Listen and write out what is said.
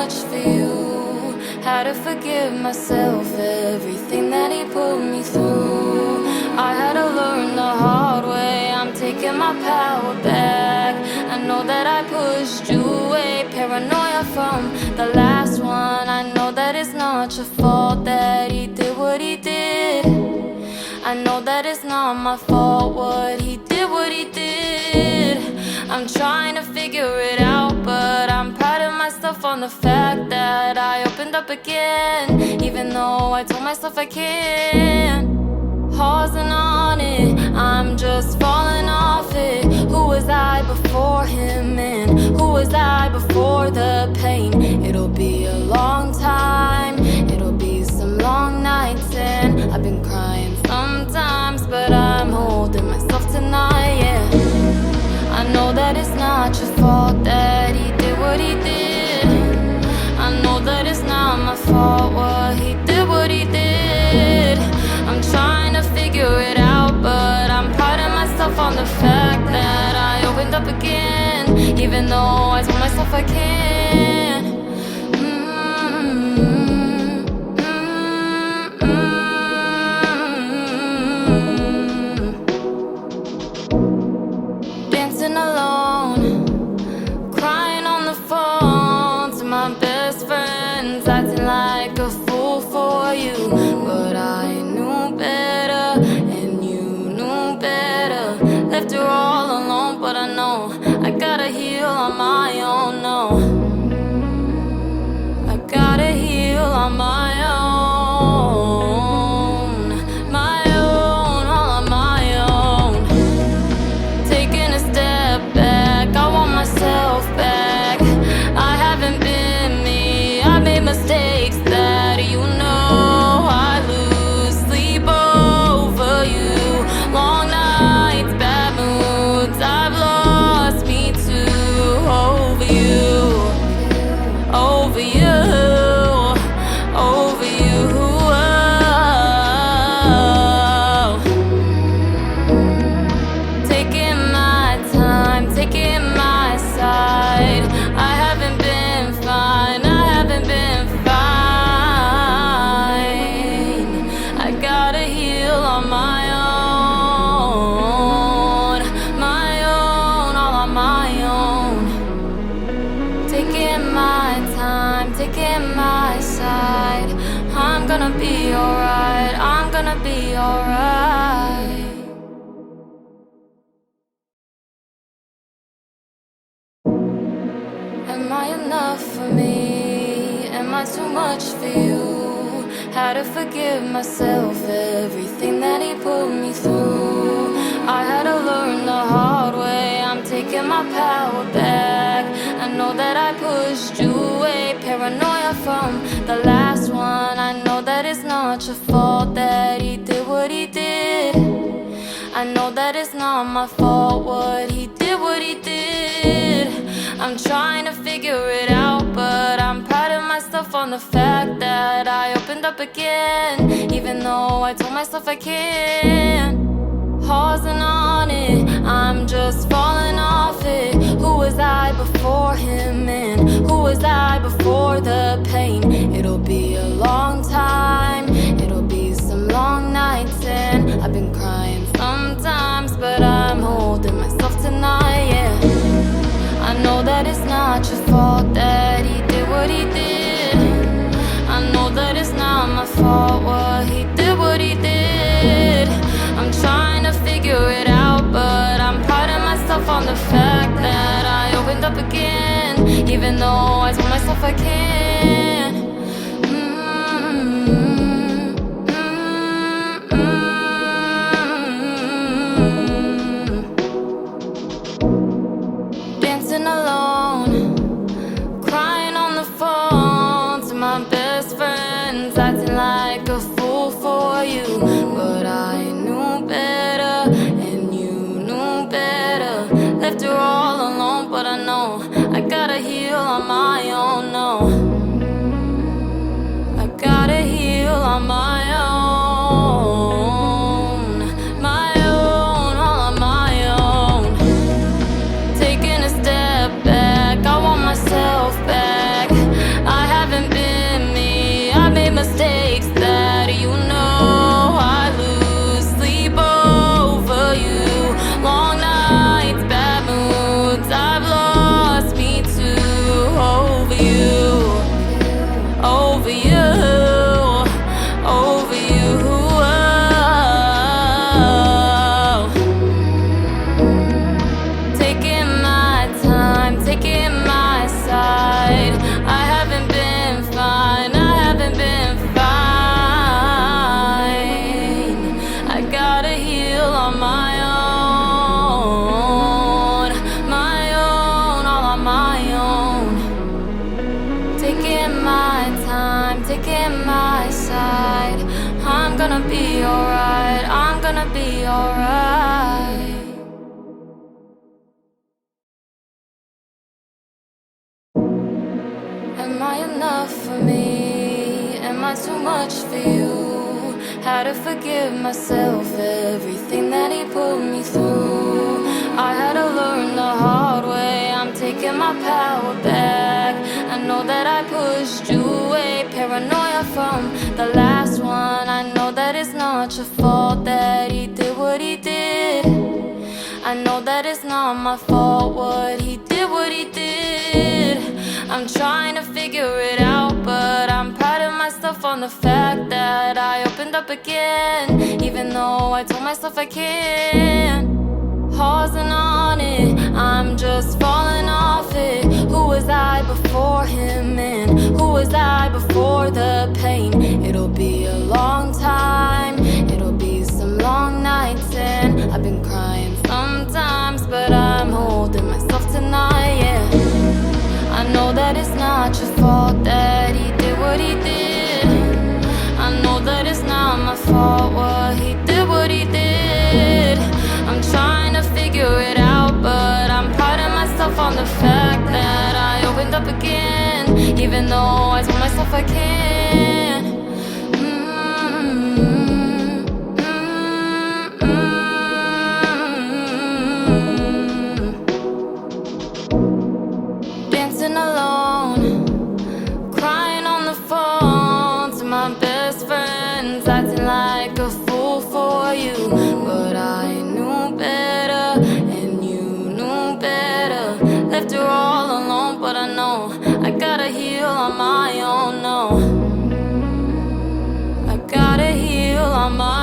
much for you. Had to forgive myself everything that he put me through. I had to learn the hard way. I'm taking my power back. I know that I pushed you away. Paranoia from the last one. I know that it's not your fault that he did what he did. I know that it's not my fault what he did, what he did. I'm trying to figure it out, but I'm proud of myself on the fact that I opened up again, even though I told myself I can't. Pausing on it, I'm just falling off it. Who was I before him, and who was I before the pain? It'll be a long time, it'll be some long nights, and I've been crying sometimes, but I'm holding myself tonight, yeah. I know that it's not your fault that he did what he did. I know that it's not my fault what he did, what he did. I'm trying to figure it out, but I'm proud of myself on the fact that I opened up again, even though I told myself I can't. Dancing alone, crying on the phone to my best friends, acting like a fool for you. But I knew better, and you knew better. Left her all alone, but I know I gotta heal on my own, no. I gotta heal on my own, all on my own. Taking a step back, I want myself back. I haven't been me, I made mistakes that you know I lose sleep over you. Long nights, bad moods, I've lost me too. Over you, over you, over you. Taking my time, taking my side. I haven't been fine, I haven't been fine. I gotta heal on my own, all on my own. Taking my time, taking my side. I'm gonna be alright, I'm gonna be alright. Am I enough for me? Am I too much for you? Had to forgive myself everything that he put me through. I had to learn the hard way. I'm taking my power back. I know that I pushed you away. Paranoia from the last one. I know that it's not your fault that he did what he did. I know that it's not my fault what he did, what he did. I'm trying to figure it out, but I'm proud of myself on the fact that I opened up again, even though I told myself I can't. Pausing on it, I'm just falling off it. Who was I before him, and who was I before the pain? It'll be a long time, it'll be some long nights, and I've been crying sometimes, but I'm holding myself tonight, yeah. I know that it's not your fault that he did what he did. I know that it's not my fault what he did, what he did. I'm trying to figure it out, but I'm proud of myself on the fact that I opened up again, even though I told myself I can't. Dancing alone, crying on the phone to my best friends, acting like a fool for you. But I knew better, and you knew better. Left her all alone, but I know I gotta heal on my own, no. I gotta heal on my own, all on my own. Taking a step back, I want myself back. I taking my side. I'm gonna be alright, I'm gonna be alright. Am I enough for me? Am I too much for you? How to forgive myself, everything that he put me through. I had to learn the hard way, I'm taking my power back. I know that I pushed you away, paranoia from the last one. I know that it's not your fault that he did what he did. I know that it's not my fault what he did, what he did. I'm trying to figure it out, but I'm proud of myself on the fact that I opened up again, even though I told myself I can't. Pausing on it, I'm just falling off it. Who was I before him, and who was I before the pain? It'll be a long time, it'll be some long nights, and I've been crying sometimes, but I'm holding myself tonight, yeah. I know that it's not your fault that he did what he did. I know that it's not my fault what he did, what he did. I'm trying to figure it out, but I'm proud of myself on the fact that I opened up again, even though I told myself I can't. Dancing alone, crying on the phone to my best friends, acting like a fool for you. But I knew better, and you knew better. Left her all alone, but I know I gotta heal on my own, no. I gotta heal on my